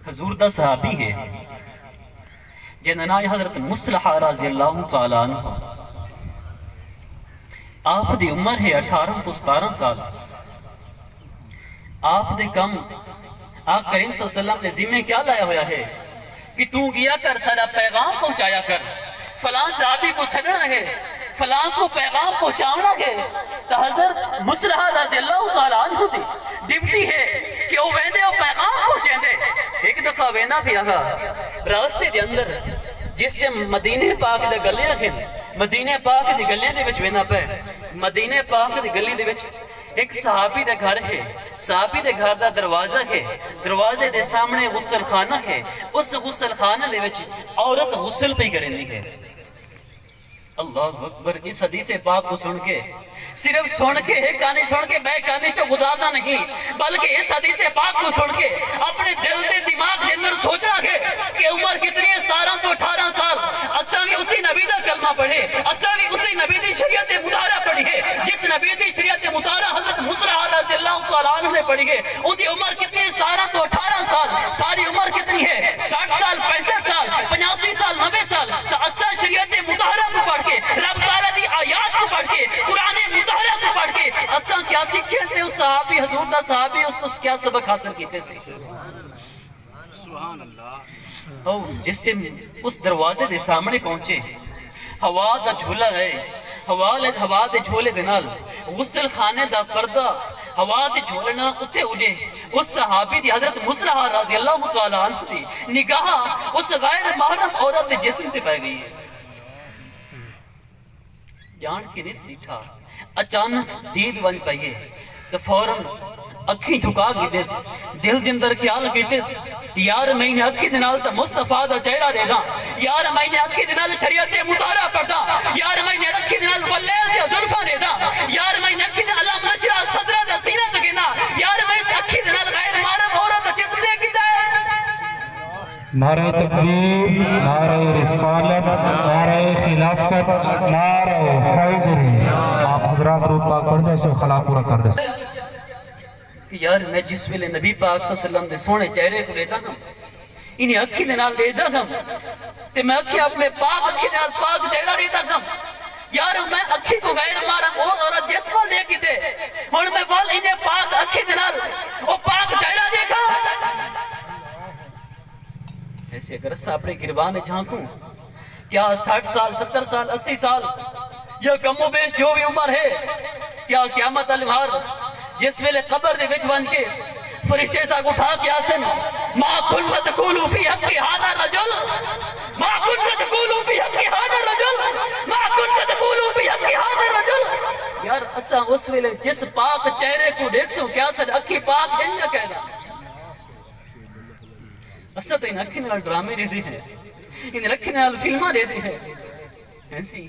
حضور دا صحابی ہے جنہاں نام حضرت مصلح رضی اللہ تعالیٰ عنہ. آپ دی عمر ہے 18 تو 17 سال. آپ دے کم آقا کریم صلی اللہ علیہ وسلم نے ذمہ کیا لایا ہوا ہے کہ تو گیا کر سارا پیغام پہنچایا کر. فلاں صحابی کو سننا ہے، فلاں کو پیغام پہنچانا ہے. تو حضرت مصلح رضی اللہ تعالیٰ عنہ دی ڈیوٹی ہے کہ وہ ویندے وہ پیغام پہنچیں دے. ایک دفعہ ویندہ بھی آگا راستے دے اندر جس ٹیم مدینہ پاک دے گلیاں ہیں، مدینہ پاک دی گلیاں دے وچ ویندہ پہ، مدینہ پاک دی گلیاں دے وچ ایک صحابی دے گھر ہے. صحابی دے گھر دا دروازہ ہے، دروازے دے سامنے غسل خانہ ہے. اس غسل خانہ دے وچ عورت غسل پہ کرنی ہے. اللہ اکبر. اس حدیث پاک کو سن کے صرف سن کے ایک کہانی سن کے بے کہانی چو گزارنا نہیں، بلکہ اس حدیث پاک کو سن کے اپنے دل دے دماغ کے اندر سوچنا ہے کہ عمر کتنی ہے 17 تو 18 سال. اساں بھی اسی نبی دا کلمہ پڑھے، اساں بھی اسی نبی دی شریعت مطالعہ پڑھی ہے جس نبی دی شریعت مطالعہ حضرت مصلح رضی اللہ تعالیٰ عنہ نے پڑھی ہے. ان دی عمر کتنی ہے 17 تو 18 سال. ساری عمر کتنی ہے 60 سال 65 سال 85 سال 90 سال. تو اساں شریعت مطالعہ کو پڑھ کے رب تعالیٰ دی آیات کو پڑھ کے قرآن مطالعہ کو پڑھ کے اساں کیا سیکھیں تھے؟ اس صحابی حضور دا صحابی اس تو کیا سبق حاصل کیتے سے. سبحان اللہ. او جس ٹیم اس دروازے دے سامنے پہنچے، ہوا دا جھولا ہے، ہوا دے جھولے دے نال غسل خانے دا پردہ ہوا دے جھولنا اتھے اڑے. اس صحابی دی حضرت مصلح رضی اللہ تعالیٰ عنہ دی نگاہ اس غیر محرم عورت دے جسم تے پہ گئی ہے. جان کی نہیں سیٹھا اچانک دید ون پہیے تو فوراں اکھی جھکا گیتس، دل جندر خیال گیتس یار میں نے اکھی دنال تا مصطفیٰ دا چہرہ دے دا، یار میں نے اکھی دنال شریعت مطالعہ پڑھ دا، یار میں نے اکھی دنال واللیل دیا ظلفہ دے دا، یار میں نے اکھی دنال اللہ منشرہ صدرہ دا سینہ تکینا، یار میں اس اکھی دنال غیر مارم عورت دا جسم لے کی دا ہے. نعرہ تکبیر، نعرہ رسالت، نعرہ خلافت، نعرہ حیدری. آپ حضرات رو پاک پڑھ دے سے خلا پورا کر دے. کہ یار میں جس ویلے نبی پاک صلی اللہ علیہ وسلم دے سونے چہرے کو لیتا ہوں، انہیں اکھی دنال لیتا ہوں، تے میں اکھی اپنے پاک اکھی دنال پاک چہرہ لیتا ہوں. یار میں اکھی کو غیر مارا عورت جس کو لے کی دے اور میں بول انہیں پاک اکھی دنال وہ پاک چہرہ دیکھا. ایسے اگر اسا اپنے گربان جھانکوں، کیا 60 سال 70 سال 80 سال یا کم و بیش جو بھی عمر ہے، کیا قیامت الہار جس ویلے قبر دے وچ بن کے فرشتے سا اٹھا کے آسن ما كنت تقولوا في حق هذا الرجل ما كنت تقولوا في حق هذا الرجل ما كنت تقولوا في حق هذا الرجل. یار اسا اس ویلے جس پاک چہرے کو دیکھ سو کیا سن اکھی پاک ہیں نہ کہنا. اسا تو ان اکھی نال ڈرامے رہتے ہیں، ان اکھی نال فلمہ رہتے ہیں. ایسی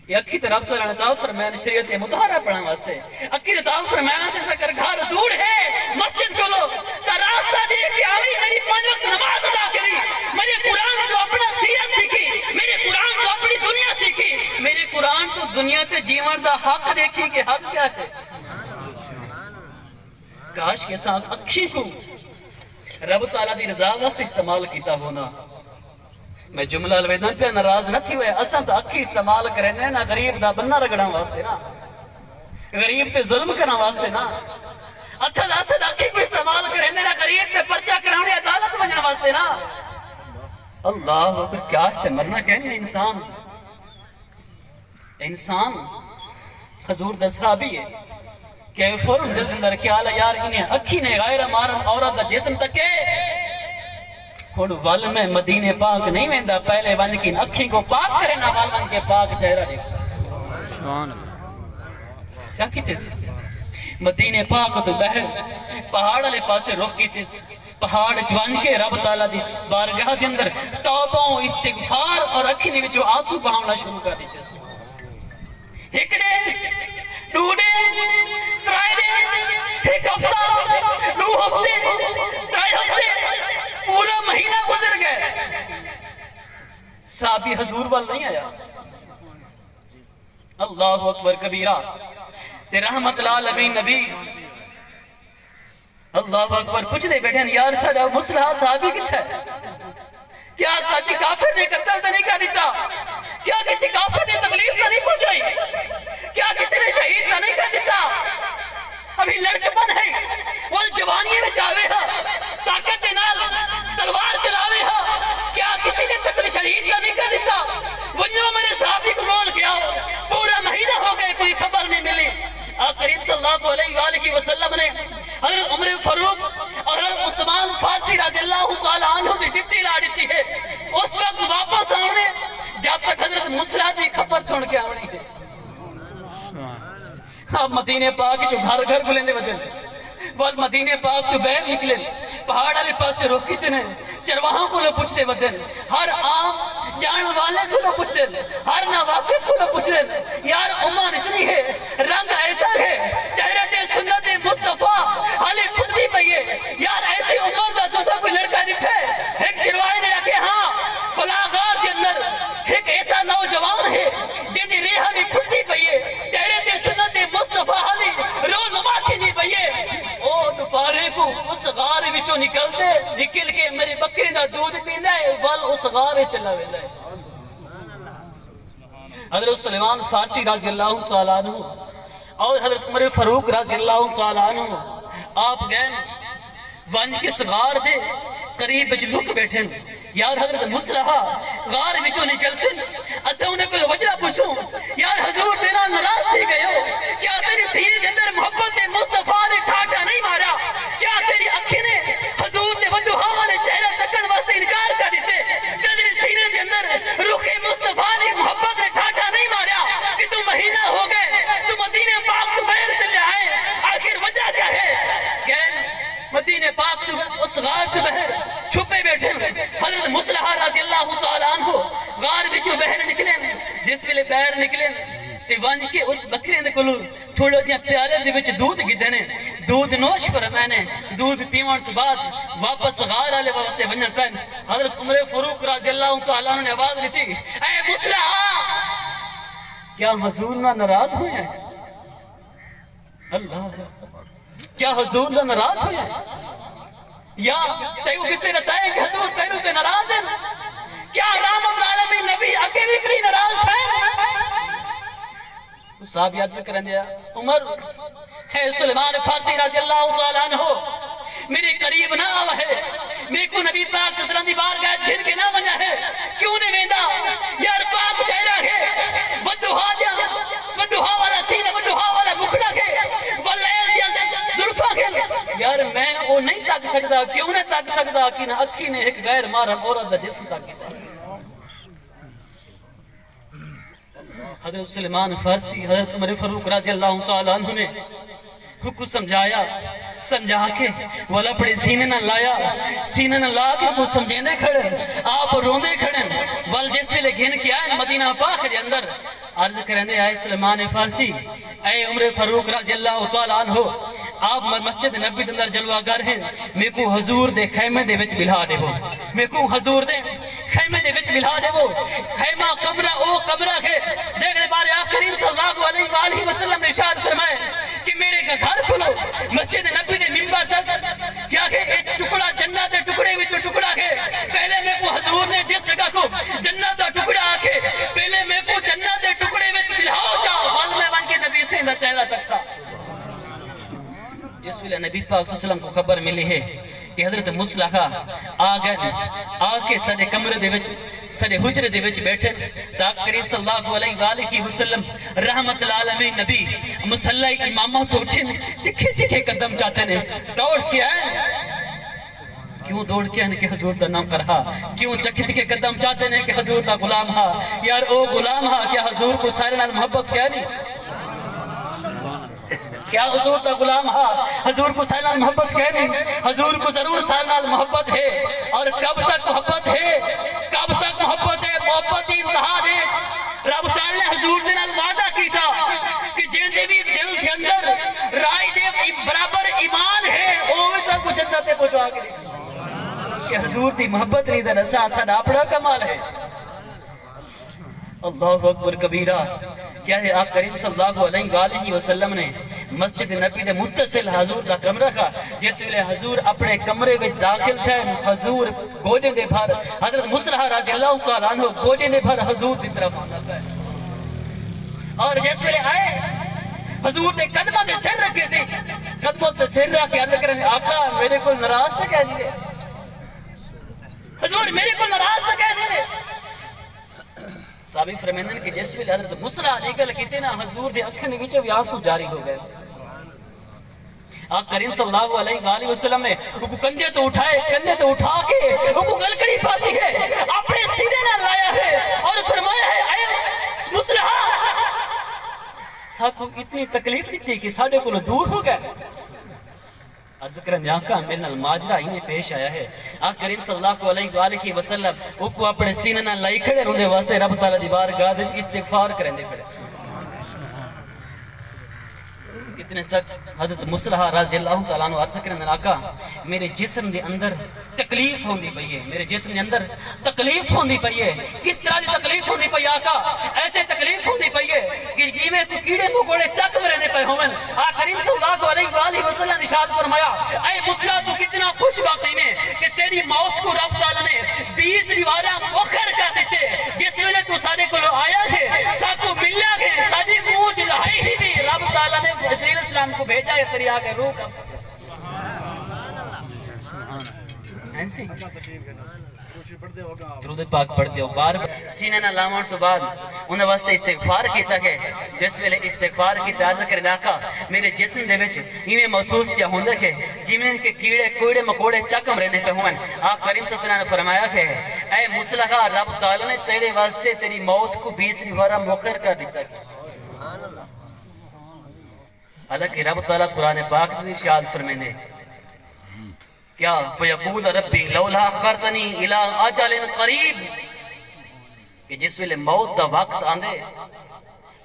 یہ اکھی طرف چلانا تاو فرمائن شریعت مطالعہ پڑھا واسطے اکھی تاو فرمائن سے سکر گھر دور ہے مسجد کو لو تا راستہ دے کے آوی میری 5 وقت نماز ادا کری، میرے قرآن تو اپنا سیرت سیکھی، میرے قرآن تو اپنی دنیا سیکھی، میرے قرآن تو دنیا تے جیون دا حق دیکھی کہ حق کیا ہے. کاش کے ساتھ اکھی کو رب تعالیٰ دی رضا واسطے استعمال کیتا ہونا. میں جملہ الویدن پہ ناراض نہ تھی ہوئے، اساں تا اکھی استعمال کریں دے نا غریب دا بننا رگڑا واسطے نا، غریب تے ظلم کرنا واسطے نا. اچھا دا اساں اکھی کو استعمال کریں دے نا غریب تے پرچہ کراؤنے عدالت بننا واسطے نا. اللہ اکبر. کیا تے مرنا کہنے انسان حضور دا صحابی ہے کہ فوراں دل اندر خیال ہے یار انہیں اکھی نے غیر محرم عورت دا جسم تکے اور ول میں مدینے پاک نہیں ویندا، پہلے ون کی اکھی کو پاک کرے نہ ول ون کے پاک چہرہ دیکھ سکتا. کیا کیتس مدینے پاک تو بہر پہاڑ والے پاسے رخ کیتس، پہاڑ جوان کے رب تعالیٰ دی بارگاہ دے اندر توبہ استغفار اور اکھی نے وچوں آنسو بہاونا شروع کر دیتس. ایک دے دو دے ترائے دے ایک ہفتہ 2 ہفتے 3 ہفتے پورا مہینہ گزر گئے، صحابی حضور وال نہیں آیا. اللہ اکبر کبیرہ. تے رحمت العالمین نبی اللہ اکبر کچھ دے بیٹھے ہیں یار ساڑا مصلحہ صحابی کتھا ہے؟ کیا کسی کافر نے قتل تو نہیں کر دیتا؟ کیا کسی کافر نے تکلیف تو نہیں پہنچائی؟ کیا کسی نے شہید تو نہیں کر دیتا؟ ابھی لڑکپن ہے وہ جوانی میں چاہوے ہاں طاقت نال تلوار چلاوے ہاں کیا کسی نے تکلیف شہید تو نہیں کر دیتا؟ ونیوں میرے صحابی کو رول کیا ہو پورا مہینہ ہو گئے کوئی خبر نہیں ملی۔ آقا کریم صلی اللہ علیہ وآلہ وسلم نے حضرت عمر فاروق اور حضرت عثمان فارسی رضی اللہ تعالیٰ عنہ دی ڈپٹی لا دیتی ہے اس وقت واپس آنے جب تک حضرت مصلحہ دی خبر سن کے آنی ہے۔ اب مدینہ پاک جو گھر گھر گلیں دے بدل وال مدینہ پاک تو بہر نکلے پہاڑ علی پاس سے روکی تنے چرواہاں کو لو پوچھ دے بدل ہر عام جان والے کو لو پوچھ دے ہر نواقف کو لو پوچھ دے یار عمر اتنی ہے رنگ ایسا ہے چہرہ دے سنت مصطفیٰ حالی خود بھی پہیے یار ایسی عمر دا دوسرا کوئی لڑکا نٹھے ایک چرواہی نے رکھے ہاں فلاں غار کے اندر ایک ایسا نوجوان ہے جن دی ریحہ نہیں پھٹتی پہیے چہرہ دے سنت مصطفیٰ حالی رو نماتی نہیں پہیے او دوپارے کو اس غار وچوں نکل کے میری بکری دا دودھ پیندا ہے ول اس غار چلا ویندا ہے۔ حضرت سلیمان فارسی رضی اللہ تعالیٰ عنہ اور حضرت عمر فاروق رضی اللہ تعالیٰ عنہ آپ گئے ونج کس غار دے قریب بچ لک بیٹھے یار حضرت مصلحہ غار وچوں نکل سن اسے انہیں کل وجہ پوچھوں یار حضور تیرا ناراض تھی گئے ہو کیا تیری سینے کے اندر محبت مصطفیٰ نے ٹھاٹا نہیں مارا کیا تیری اکھی نے حضور نے بندوہاں والے چہرہ تکن واسطے انکار کر دیتے کیا تیری سینے کے اندر رخ مصطفیٰ نے محبت نے ٹھاٹا نہیں مارا کہ تم مہینہ ہو گئے تم مدینہ پاک تو بہر چلے آئے آخر وجہ کیا ہے؟ کہن مدینہ پاک تو اس غار تو بہر چھپے بیٹھے حضرت مصلحہ رضی اللہ تعالیٰ عنہ غار بچو بہر نکلے جس ویلے بہر نکلے تے ونج کے اس بکرے دے کلو تھوڑا جہاں پیالے دے وچ دودھ گدنے دودھ نوش فرمانے دودھ پیوان تو بعد واپس غار آلے واسے ونجن پہن حضرت عمر فاروق رضی اللہ تعالیٰ عنہ نے آواز لیتی اے مصلحہ کیا حضور نہ ناراض ہوئے ہیں؟ اللہ کیا حضور نہ ناراض ہوئے ہیں؟ یا تیو کسی رسائے کہ حضور تیرو تے ناراض ہیں؟ کیا رحمت العالمین نبی اکے بکری ناراض تھے؟ صاحب یاد ذکر دیا عمر ہے سلیمان فارسی رضی اللہ تعالیٰ عنہ میرے قریب نہ آوا ہے میں کو نبی پاک صلی اللہ علیہ وسلم دی بارگاہ گھر کے نہ بنیا ہے کیوں نہیں ویندا یار پاک چہرہ ہے ودوہا دیا ودوہا والا سینہ ودوہا والا مکھڑا کے واللیل دیا ظلفہ کے یار میں وہ نہیں تک سکتا کیوں نہیں تک سکتا کہ نہ اکھی نے ایک غیر محرم عورت دا جسم تک کیتا حضرت سلیمان فارسی حضرت عمر فاروق رضی اللہ تعالیٰ عنہ نے حکم سمجھا کے والا پڑے سینے نہ لایا سینے نہ لا کے وہ سمجھیندے کھڑن آپ روندے کھڑن وال جس ویلے گھن کے آئے مدینہ پاک دے اندر عرض کرنے آئے سلیمان فارسی اے عمر فاروق رضی اللہ تعالیٰ عنہ آپ مسجد نبی دے اندر جلوہ گر ہیں میں کو حضور دے خیمے دے وچ بلھا دے وہ میں کو حضور دے خیمے دے وچ بلھا دے وہ خیمہ قبرہ او قبرہ کے دیکھ دے بارے آقا کریم صلی اللہ علیہ وآلہ وسلم نے ارشاد فرمائے کہ میرے کا گھر کھلو مسجد نبی دے منبر تک کیا کہ ایک ٹکڑا جنت دے ٹکڑے وچ ٹکڑا کے پہلے میں کو حضور نے جس جگہ کو جنت دا ٹکڑا آکے پہلے میں کو جنت دے ٹکڑے وچ بلھاؤ جاؤ حال میں بن کے نبی سے اندر چہرہ تک سا جس ویلے نبی پاک صلی اللہ علیہ وسلم کو خبر ملی ہے کہ حضرت مصلحہ آکے سڑے کمرے دے وچ سڑے حجرے دے وچ بیٹھے تاک قریب صلی اللہ علیہ وآلہ وسلم رحمت العالمین نبی مصلح امامہ تو اٹھن تکھے تکھے قدم چاہتے ہیں دوڑ کے آئے کیوں دوڑ کے آئے کہ حضور دا نام کرہا کیوں چکھے تکھے قدم چاہتے ہیں کہ حضور دا غلام ہا یار او غلام ہا کیا حضور کو سارے نال محبت کیا نہیں کیا حضور تا غلام ہا حضور کو سالہ محبت کہنے حضور کو ضرور سالہ محبت ہے اور کب تک محبت ہے کب تک محبت ہے محبت انتہا دے رب تعالی حضور دے نال وعدہ کی تھا کہ جن دے بھی دل کے اندر رائے دے برابر ایمان ہے اوہ تک وہ جنت پہنچوا کے کہ حضور دی محبت نہیں دے رسا سا اپنا کمال ہے اللہ اکبر کبیرہ کیا ہے آقا کریم صلی اللہ علیہ وآلہ وسلم نے مسجد نبی دے متصل حضور دا کمرہ کا جس ویلے حضور اپنے کمرے میں داخل تھے حضور گوڑے دے بھر حضرت مصلحہ رضی اللہ تعالیٰ عنہ گوڑے دے بھر حضور دی طرف آنا پہ اور جس ویلے آئے حضور دے قدمہ دے سر رکھے سے قدمہ دے سر رکھ کے عرض کرنے آقا میرے کو ناراض تھا کہہ دیئے حضور میرے کو ناراض تھا کہہ دیئے صحابی فرمیندن کہ جس ویلے حضرت مصلحہ نکل کیتے نا حضور دے اکھن دے وچوں بھی آنسو جاری ہو گئے آقا کریم صلی اللہ علیہ وآلہ وسلم نے وہ کندھے تو اٹھائے کندھے تو اٹھا کے وہ گلکڑی پاتی ہے اپنے سینے نہ لایا ہے اور فرمایا ہے اے مصلحہ ساتھ کو اتنی تکلیف نہیں تھی کہ ساڑھے کو دور ہو گئے عرض کرنے آقا میرے نال ماجرہ ہی میں پیش آیا ہے آقا کریم صلی اللہ علیہ وآلہ وسلم وہ کو اپنے سینے نہ لائی کھڑے روندے واسطے رب تعالیٰ دی بارگاہ دے استغفار کریں دے کھڑے اتنے تک حضرت مصلحہ رضی اللہ تعالیٰ عنہ عرض کرنے آقا میرے جسم دے اندر تکلیف ہوندی پئی ہے میرے جسم دے اندر تکلیف ہوندی پئی ہے کس طرح دی تکلیف ہوندی پئی آقا ایسے تکلیف ہوندی پئی ہے کہ جی میں کوئی کیڑے مکوڑے چک مرے پئے ہومن آقا کریم صلی اللہ علیہ وآلہ وسلم نے ارشاد فرمایا اے مصلحہ تو کتنا خوش باقی میں کہ تیری موت کو رب تعالیٰ نے 20 دیوارہ مؤخر کر دیتے جس ویلے تو سارے کو آیا ہے ساتھ ملیا ہے ساری موج لائی ہی بھی رب تعالیٰ نے اسرائیل اسلام کو بھیجا ہے تیری آگے روح کب سکتے ایسے درود پاک پڑھ دیو بار سینے نہ لامان تو بعد انہیں واسطے استغفار کیتا ہے جس ویلے استغفار کی تازہ کر داکا میرے جسم دے وچ ہمیں محسوس کیا ہوندہ کہ جمیں کے کیڑے کوڑے مکوڑے چکم رہنے پہ ہوئن آقا کریم صلی اللہ علیہ وسلم نے فرمایا کہ اے مصلحہ رب تعالیٰ نے تیرے واسطے تیری موت کو 20 بارہ مؤخر کر دیتا ہے حالانکہ رب تعالیٰ قرآن پاک میں ارشاد فرمیندے کیا فیقول ربی لولا اخرتنی الی اجل قریب کہ جس ویلے موت دا وقت آندے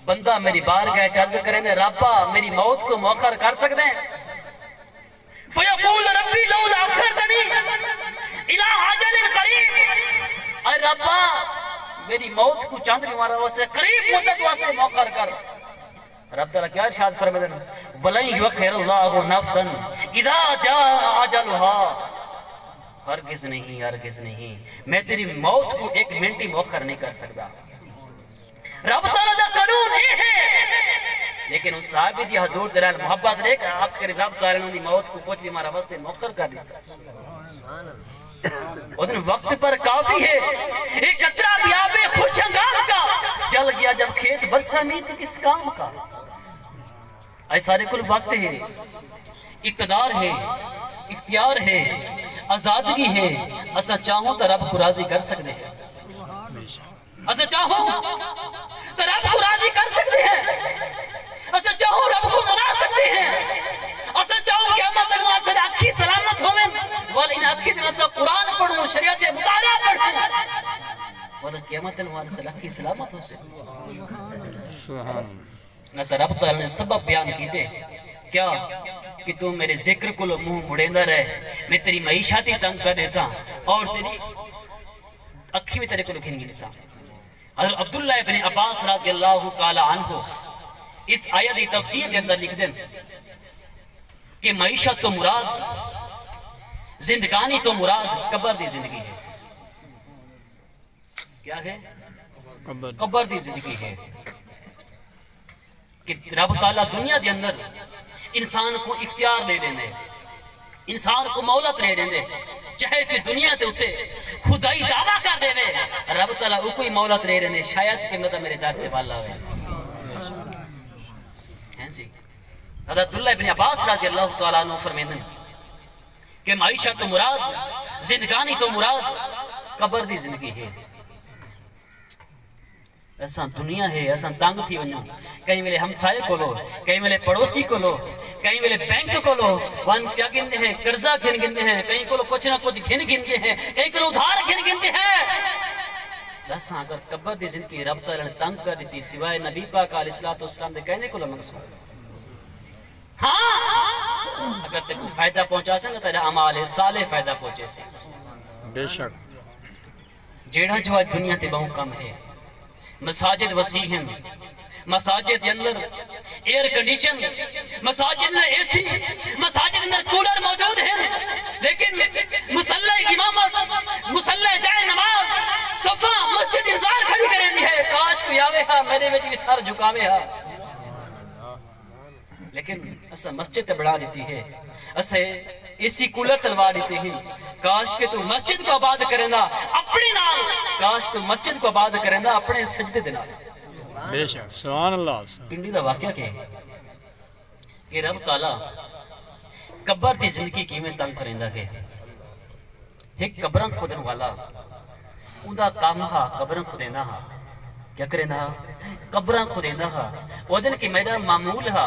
بندہ میری بارگاہ عرض کریں دے ربا میری موت کو مؤخر کر سکتے ہیں فیقول ربی لولا اخرتنی الی اجل قریب اے ربا میری موت کو چاند بیمارہ واسطے قریب مدت واسطے مؤخر کر رب تعالیٰ کیا ارشاد فرمائے دینا وَلَن يُؤَخِّرَ اللَّهُ نَفْسًا اِذَا جَاءَ أَجَلُهَا ہرگز نہیں میں تیری موت کو 1 منٹ ہی مؤخر نہیں کر سکتا رب تعالیٰ دا قانون یہ ہے لیکن اس صحابی دی حضور دلال محبت رہے کہ آخر رب تعالیٰ نے موت کو کچھ ہمارا واسطے مؤخر کر دیتا وہ دن وقت پر کافی ہے ایک قطرہ بھی آبے خوش انگام کا جل گیا جب کھیت برسا نہیں تو کس کام کا اے سارے کل وقت ہے اقتدار ہے اختیار ہے آزادگی ہے اسا چاہوں تو رب کو راضی کر سکتے ہیں اسا چاہوں تو رب کو راضی کر سکتے ہیں اسا چاہوں رب کو منا سکتے ہیں اسا چاہوں کہ اما تک وہاں سے اکھی سلامت ہوئیں والا ان اکھی دن اسا قرآن پڑھوں شریعت مطالعہ پڑھوں والا قیامت وہاں سے اکھی سلامت ہو سے نہ تو رب تعالیٰ نے سبب بیان کیتے کیا کہ تو میرے ذکر کو لو منہ مڑیندہ رہے میں تیری معیشاتی تنگ کر دیسا اور تیری اکھی میں تیرے کو لکھیں گی دیسا حضرت عبداللہ ابن عباس رضی اللہ تعالیٰ عنہ اس آیت دی تفسیر کے اندر لکھ دیں کہ معیشت تو مراد زندگانی تو مراد قبر دی زندگی ہے کیا ہے قبر دی زندگی ہے کہ رب تعالیٰ دنیا دے اندر انسان کو اختیار لے لیندے انسان کو مولت لے لیندے چاہے کہ دنیا تے ہوتے خدائی دعویٰ کر دے وے رب تعالیٰ وہ کوئی مولت لے لیندے شاید کہ مدہ میرے دار تے والا ہوئے ایسی حضرت عبداللہ ابن عباس رضی اللہ تعالیٰ عنہ فرمیدن کہ معیشت تو مراد زندگانی تو مراد قبر دی زندگی ہے ایسا دنیا ہے ایسا تانگ تھی ونیوں کہیں ملے ہمسائے کو لو کہیں ملے پڑوسی کو لو کہیں ملے بینک کو لو وہاں کیا گنتے ہیں قرضہ گھن گنتے ہیں کہیں کو لو کچھ نہ کچھ گھن گنتے ہیں کہیں کو لو ادھار گھن گنتے ہیں ایسا اگر قبر دی زندگی رب تعالیٰ نے تانگ کر دیتی سوائے نبی پاک علیہ السلام دے کہنے کو لو مقصود ہاں اگر تے کوئی فائدہ پہنچا سکتا تیرا عمال صالح فائدہ پہنچے سے بے شک جیڑا جو آج دنیا تے بہوں کم ہے مساجد وسیع ہیں مساجد کے اندر ایئر کنڈیشن، مساجد اندر اے سی، مساجد اندر کولر موجود ہیں، لیکن مسلح امامت، مسلح جائے نماز صفا مسجد انتظار کھڑی کریں دی ہے، کاش کوئی آوے ہاں میرے وچ بھی سر جھکاوے ہاں، لیکن اسا مسجد تے بڑھا دیتی ہے، اسے اسی کولر تلوا دیتے ہیں، کاش کہ تو مسجد کو آباد کریں دا اپنی نال، کاش تو مسجد کو آباد کریں دا اپنے سجدے دے نال۔ بے شک سبحان اللہ۔ پنڈی دا واقعہ کہ رب تعالیٰ قبر دی زندگی کیویں تنگ کریندا ہے، ایک قبراں کھودن والا اوندا کام ہا قبراں کھودینا ہا، کیا کریندا ہا؟ قبراں کھودینا ہا۔ او دن کہ میرا معمول ہا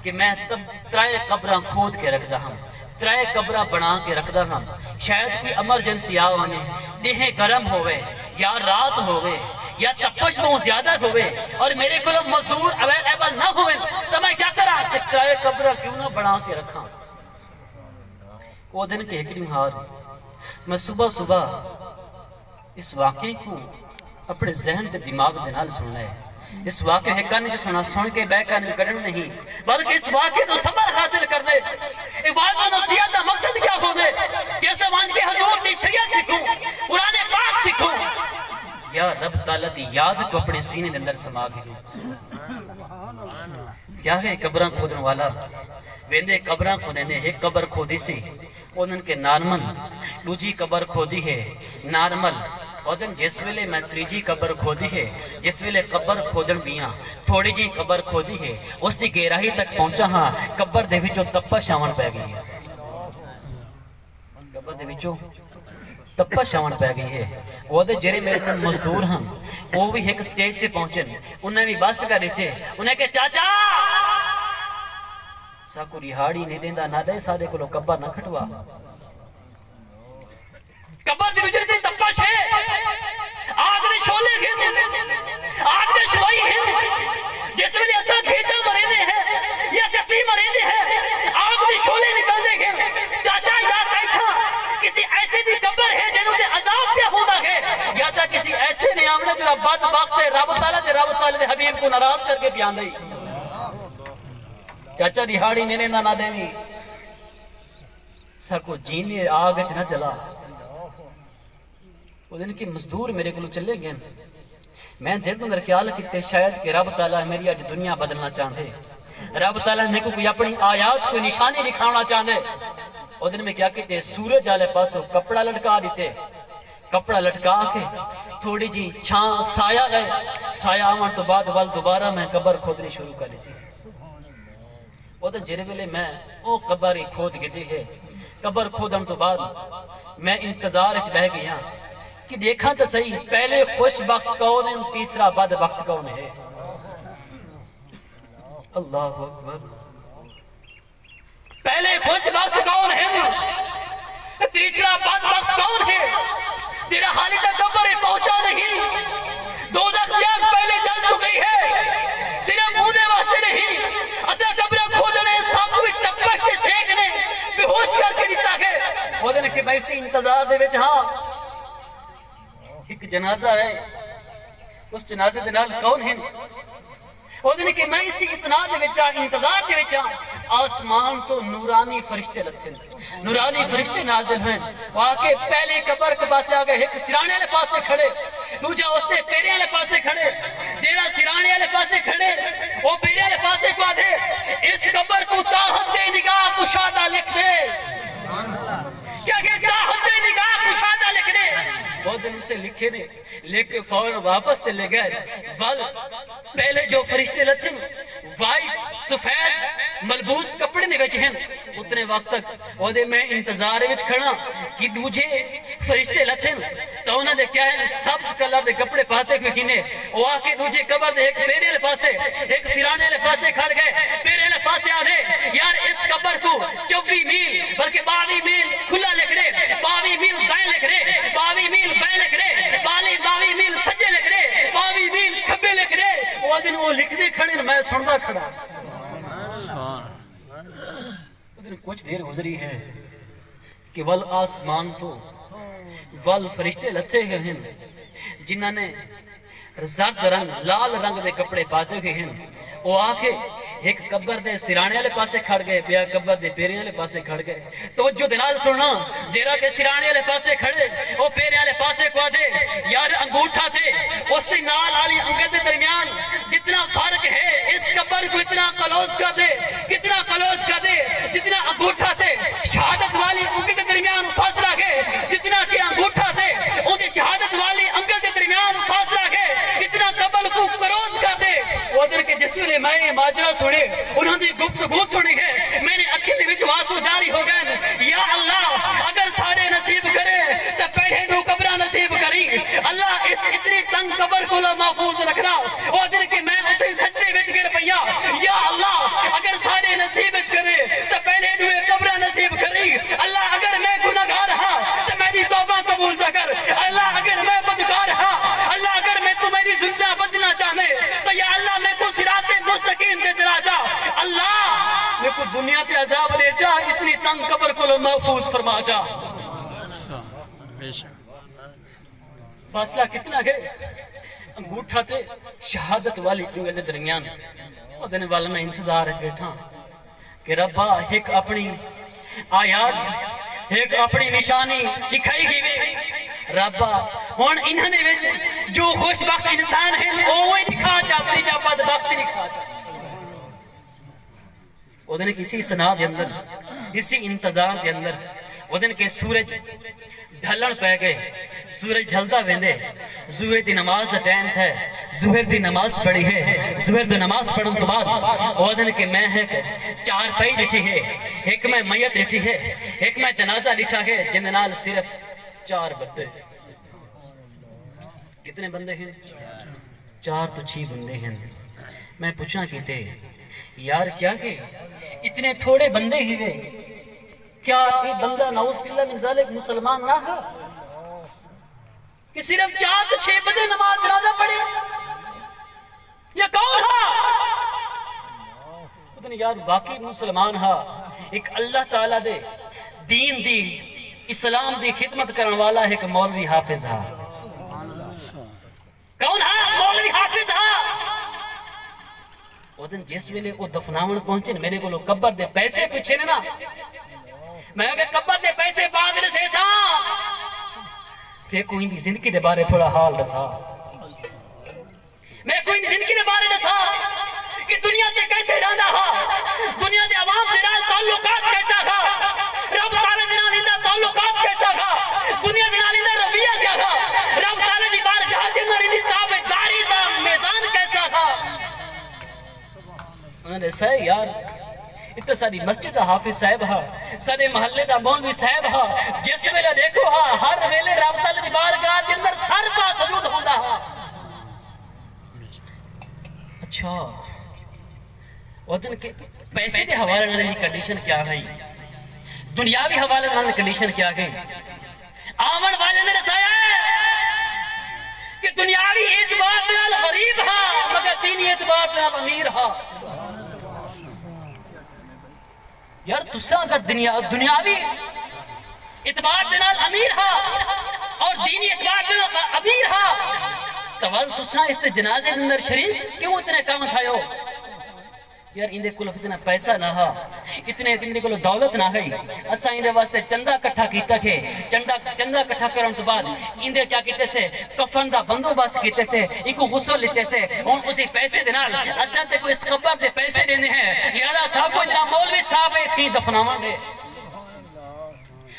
کہ میں تب ترائے قبراں کھود کے رکھدا ہم، ترائے قبراں بنا کے رکھدا ہم، شاید کوئی ایمرجنسی آوانے ڈیہیں گرم ہوئے یا رات ہوئے یا تپش بہت زیادہ ہوئے اور میرے کو مزدور اویلیبل نہ ہوئے تو میں کیا کرا کہ ترائے قبراں کیوں نہ بنا کے رکھا۔ وہ دن کے ایک ہار میں صبح صبح اس واقعے کو اپنے ذہن تے دماغ دے نال سننا ہے، اس واقعے ہے کن جو سن کے بے کن کرن نہیں بلکہ اس واقعے تو صبر حاصل کرنے، واضح و نصیحت کا مقصد کیا ہونے کہ اسے وانج کے حضور دی شریعت سکھوں، قرآن پاک سکھوں، یا رب تعالیٰ دی یاد کو اپنے سینے دے اندر سما گئے۔ کیا ہے قبراں کھودن والا ویندے قبراں کھودنے، ایک قبر کھودی سی اونن کے نارمل، دوجی قبر کھودی ہے نارمل، اودن جس ویلے میں تریجی قبر کھودی ہے، جس ویلے قبر کھودن بیاں تھوڑی جی قبر کھودی ہے، اس دی گہرائی تک پہنچا ہاں قبر دے وچوں تپا شاون پہ گئی ہے، قبر دے وچوں تپا شاون پہ گئی ہے۔ وہ دے جرے میرے مزدور ہاں وہ بھی ایک سٹیج تے پہنچن، انہیں بھی بس کر رہے تھے، انہیں کہ چاچا ساکو ریہاڑی نہیں دیندہ نہ دے سادے کو لو قبر نہ کھٹوا، قبر دی وچر تے تپش ہے، آگ دے شولے ہیں، آگ دے شوائی ہیں، جس ویلے اسا کھیچا مرے دے ہیں یا کسی مرے دے ہیں، آگ دے شولے نکل دے ہیں، چاچا یا تیتھا کسی ایسے دی قبر ہے جنہوں دے عذاب پہ ہوتا ہے، یا تا کسی ایسے نے آمنے جو بد وقت ہے رب تعالیٰ دے حبیب کو ناراض کر کے بیان دئی، چاچا ریہاڑی نینے نہ دیوی ساکو جینے آگ چ نہ چلا۔ وہ دن کی مزدور میرے کو چلے گئے، میں دل کو اندر خیال کیتے شاید کہ رب تعالیٰ میری آج دنیا بدلنا چاہتے، رب تعالیٰ میرے کو کوئی اپنی آیات کوئی نشانی دکھانا چاہتے۔ وہ دن میں کیا کہتے سورج والے پاسوں کپڑا لٹکا دیتے، کپڑا لٹکا کے تھوڑی جی چھان سایہ گئے، سایہ آمن تو بعد وال دوبارہ میں قبر کھودنی شروع کر دیتی۔ وہ دن جرے ویلے میں وہ قبر ہی کھود گئے ہے، قبر کھودن تو بعد میں انتظار اچ بہ گیا کہ دیکھا تو صحیح پہلے خوش وقت کون ہے تیسرا بد وقت کون ہے۔ اللہ اکبر، پہلے خوش وقت کون ہے تیسرا بد وقت کون ہے؟ تیرا حالی تک قبر پہنچا نہیں، دوزخ کی آگ پہلے جل چکی ہے، صرف مودے واسطے نہیں، اسے قبرہ کھودنے ساکوی تپک کے سیکھنے بے ہوش کر کے دیتا ہے۔ وہ دن کہ میں اسی انتظار دے وچ ہاں ایک جنازہ ہے، اس جنازے دے نال کون ہیں؟ وہ دن کہ میں اسی اسناد دے وچ انتظار دے وچ آسمان تو نورانی فرشتے لتھے، نورانی فرشتے نازل ہیں، واقع پہلے قبر کے پاسے آگئے ایک سرانے والے پاسے کھڑے، دوجا اس نے پیرے والے پاسے کھڑے، تیرا سرانے والے پاسے کھڑے، وہ پیرے والے پاسے کو آدھے اس قبر کو تاحت نگاہ کشادہ لکھ دے، کیا کہ تاحت نگاہ کشادہ لکھ دے۔ وہ دن اسے لکھے نے لکھ فوراں واپس چلے گئے، پہلے جو فرشتے لتھے وائٹ سفید ملبوس کپڑے نگچ ہیں، اتنے وقت تک وہ دے میں انتظار وچ کھڑا کہ دوجے فرشتے لتھے تو انہوں نے کیا ہے سبز کلر دے کپڑے پاتے ہوئے کھینے، وہ آکے دوجے قبر دے ایک پیرے لے پاسے ایک سرانے لے پاسے کھڑ گئے، پیرے لے پاسے آدھے یار اس قبر کو 24 میل بلکہ 22 میل کھلا لکھ رہے، 22 میل دائیں لکھ رہے، 22 میل بائیں لکھ رہے، 22 میل سجے لکھ رہے، 22 میل کھبے لکھ رہے۔ وہ دن وہ لکھ دے کھڑے میں سندا کھڑا، کچھ دیر گزری ہے کہ ول آسمان تو ول فرشتے لتھے ہیں جنہاں نے زرد رنگ لال رنگ دے کپڑے پاتے ہوئے ہیں وہ آکے ایک قبر دے سرانے والے پاسے کھڑ گئے بیا قبر دے پیرے والے پاسے کھڑ گئے توجہ دے نال سننا جیرا کے سرانے والے پاسے کھڑے وہ پیرے والے پاسے کو دے یار انگوٹھا تھے اس دی نال والی انگل دے درمیان جتنا فرق ہے اس قبر کو اتنا کلوز کر دے کتنا کلوز کر دے جتنا انگوٹھا تھے شہادت والی انگل دے درمیان فاصلہ ہے جتنا کہ انگوٹھا تھے وہ دے شہادت والی انگل دے درمیان فاصلہ ہے اتنا قبر کو کلوز کر دے وہ در کے جس ویلے میں ماجرا سنے انہوں نے گفتگو سنی ہے میں نے اکھی دے وچ واسو جاری ہو گئے یا اللہ اگر سارے نصیب کرے تو پہلے نو قبرہ نصیب کری اللہ اس اتنی تنگ قبر کو محفوظ رکھنا وہ دن کہ میں اتنی سجدے وچ گر پیا یا اللہ اگر سارے نصیب وچ کرے تو پہلے نو قبرہ نصیب کری اللہ اگر میں گناہگار ہاں تو میری توبہ قبول جا کر اللہ اگر میں بدکار ہاں اللہ اگر میں تو میری زندہ بدلنا چاہنے تو یا اللہ میں کو صراط مستقیم دے چلا جا اللہ میں کو دنیا تے عذاب لے جا اتنی تنگ قبر کو محفوظ فرما جا فاصلہ کتنا گئے انگوٹھا تے شہادت والی انگل دے درمیان وہ دن والا میں انتظار ہے بیٹھا کہ ربا ایک اپنی آیات ایک اپنی نشانی لکھائی گئی بھی ربا ہون انہوں نے وچ جو خوش بخت انسان ہیں وہی دکھا چاہتی جا بد بخت دکھا چاہتی وہ دن کسی سنا دے اندر اسی انتظار دے اندر وہ دن کے سورج ڈھلن پہ گئے سورج ڈھلتا ویندے زہر دی نماز دا ٹائم تھا زہر دی نماز پڑھی ہے زہر دی نماز پڑھن تو بعد وہ دن کے میں ایک چار پئی لٹھی ہے ایک میں میت لٹھی ہے ایک میں جنازہ لٹھا ہے جن نال صرف 4 بندے کتنے بندے ہیں 4 تو 6 بندے ہیں میں پوچھنا کہتے یار کیا کہ اتنے تھوڑے بندے ہی ہوئے کیا یہ بندہ نعوذ باللہ من ذالک مسلمان نہ ہے کہ صرف 4 تو 6 بندے نماز جنازہ پڑھے یہ کون ہے اتنے یار واقعی مسلمان ہے ایک اللہ تعالیٰ دے دین دی اسلام دی خدمت کرن والا ایک مولوی حافظ ہے کون ہے مولوی حافظ ہے وہ دن جس ویلے وہ دفناون پہنچے میرے کو لوگ قبر دے پیسے پوچھے نا میں کہ قبر دے پیسے فادر سے سا پھر کوئی دی زندگی دے بارے تھوڑا حال رسا میں کوئی دی زندگی دے بارے رسا کہ دنیا تے کیسے رہنا ہا دنیا دے عوام دے نال تعلقات کیسا تھا رب تعالی دے نال اندا تعلقات کیسا تھا دنیا دے نال اندا رویہ کیا تھا رب تعالی دی بارگاہ دے اندر اندی تابعداری دا میزان کیسا تھا انہوں نے سہے یار اتنا ساری مسجد دا حافظ صاحب ہا سارے محلے دا مولوی صاحب ہا جس ویلے دیکھو ہا ہر ویلے رب تعالی دی بارگاہ دے اندر سر پا سجود ہوندا ہا اچھا وہ دن کے پیسے دے حوالے نال کنڈیشن کیا ہے دنیاوی حوالے نال کنڈیشن کیا ہے آمن والے نے رسایا کہ دنیاوی اعتبار دے نال غریب ہا مگر دینی اعتبار دے نال امیر ہا یار تسا اگر دنیاوی اعتبار دے نال امیر ہا اور دینی اعتبار دے نال امیر ہا توال تسا اس تے جنازے دے اندر شریک کیوں اتنے کام تھایو یار اندے کل اتنا پیسہ نہ ہا اتنے کل دولت نہ گئی اسا اندے واسطے چندہ کٹھا کیتا کہ چندہ کٹھا کرن تو بعد اندے کیا کیتے سے کفن دا بندوبست کیتے سے ایکو غسل لیتے سے ان اسی پیسے دے نال اسا تے کوئی اس قبر دے پیسے دینے ہیں لہذا صاحب کو جناب مولوی صاحب تھی دفناون دے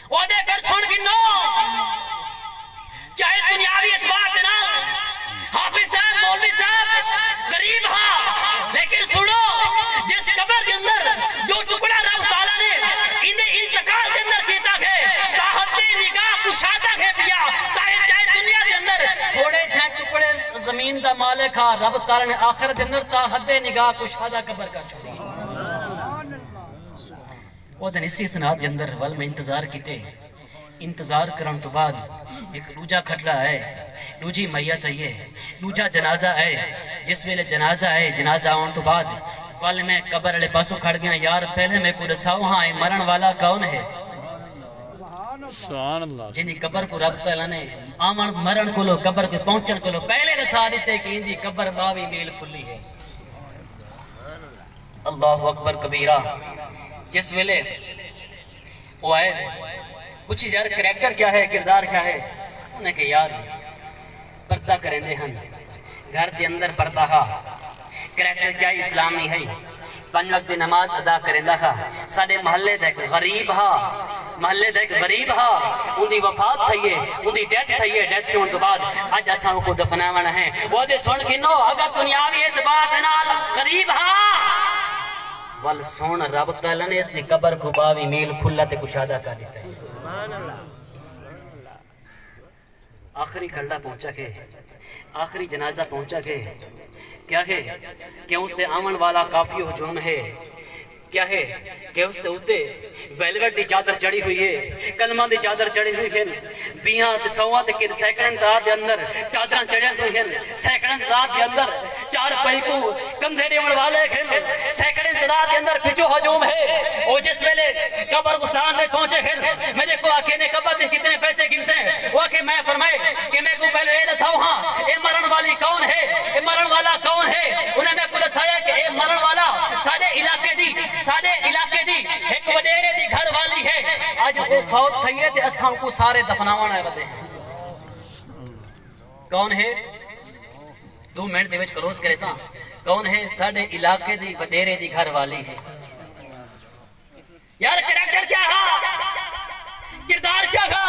او دے پھر سن گنو چاہے دنیاوی اعتبار دے نال حافظ صاحب مولوی صاحب غریب ہاں لیکن سنو جس قبر کے اندر جو ٹکڑا رب تعالیٰ نے انہیں انتقال کے اندر کیتا ہے تاحت نگاہ کشادہ ہے پیا چاہے دنیا کے اندر تھوڑے چھے ٹکڑے زمین دا مالک ہاں رب تعالیٰ نے آخرت کے اندر تاحت نگاہ کشادہ قبر کا چھوڑی وہ دن اسی سنات کے اندر ول میں انتظار کیتے انتظار کرن تو بعد ایک لوجا کھٹلا ہے لوجی میہ چاہیے لوجا جنازہ ہے جس ویلے جنازہ ہے جنازہ آن تو بعد ول میں قبر علی پاسو کھڑ گیا یار پہلے میں کو رساؤ ہاں مرن والا کون ہے سبحان اللہ جنہی قبر کو رب تعالیٰ نے آمن مرن کلو قبر کے پہنچن کلو پہلے رسا دیتے کہ اندی قبر 22 میل کھلی ہے۔ اللہ اکبر کبیرہ۔ جس ویلے وہ آئے کچھ یار کریکٹر کیا ہے، کردار کیا ہے، انہیں کہ یار پردہ کریں دے ہن گھر دے اندر پردہ ہا کریکٹر کیا اسلامی ہے، 5 وقت دی نماز ادا کریں دا ہا، ساڑے محلے دے غریب ہا، محلے دے غریب ہا، ان دی وفات تھئیے، ان دی ڈیتھ تھئیے، ڈیتھ تھی ان تو بعد آج اساں کو دفناونا ہے۔ وہ دے سن کنو اگر دنیاوی اعتبار دنال غریب ہا وال سون رب تعالیٰ نے اس دی قبر کو 22 میل کھلا تے کشادہ کر دیتا ہے۔ آخری کھڑا پہنچا کے آخری جنازہ پہنچا کے کیا ہے کہ اس تے آمن والا کافی ہجوم ہے، کیا ہے کہ اس تے ہوتے ویلوٹ دی چادر چڑھی ہوئی ہے، کلمہ دی چادر چڑھی ہوئی ہے، بیاں تے سوہاں تے سیکڑن تعداد دے اندر چادران چڑھیں ہوئی ہیں، سیکڑن تعداد دے اندر 4 پائی کو کندھے ڈیون والے ہیں، سیکڑن تعداد دے اندر پچھو ہجوم ہے۔ وہ جس ویلے قبر گستان دے پہنچے ہیں، میرے کو آکے نے قبر دے کتنے پیسے گن سے وہ آکے میں فرمائے کہ میں کو پہلے اے دساؤ ہاں اے مرن والی کون ہے، اے مرن والا کون ہے، انہیں میں کو دسایا کہ اے مرن والا سارے علاقے دی ایک وڈیرے دی گھر والی ہے۔ آج وہ فوت تھئیے تے اساں کو سارے دفناوان آئے بدے ہیں۔ کون ہے 2 منٹ دے وچ کلوز کرے ساں، کون ہے سارے علاقے دی وڈیرے دی گھر والی ہے۔ یار کریکٹر کیا ہا، کردار کیا ہا،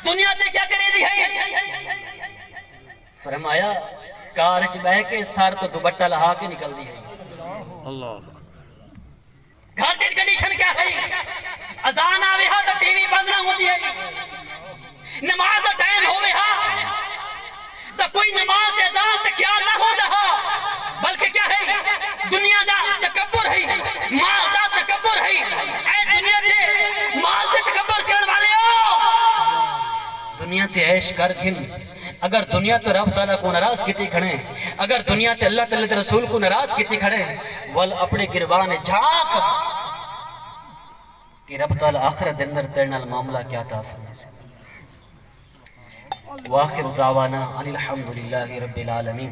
دنیا تے کیا کرے دی ہے۔ فرمایا کارچ بہ کے سار تو دوپٹہ لہا کے نکل دی ہے۔ اللہ گھر دے کنڈیشن کیا ہے، اذان آوے ہاں تو ٹی وی بند نہ ہوتی ہے، نماز دا ٹائم ہوئے ہاں تو کوئی نماز دے اذان تے خیال نہ ہو رہا، بلکہ کیا ہے دنیا دا تکبر ہے، مال دا تکبر ہے۔ اے دنیا تے مال دے تکبر کرن والے ہو، دنیا تے عیش کر کھن، اگر دنیا تو رب تعالیٰ کو نراز کیتی کھڑے، اگر دنیا تے اللہ تعالیٰ تے رسول کو نراز کیتی کھڑے، وال اپنے گربان جھاک کہ رب تعالیٰ آخرت دے اندر تیرے نال معاملہ کیا تھا فرمائے سے۔ وآخر دعوانا ان الحمدللہ رب العالمین۔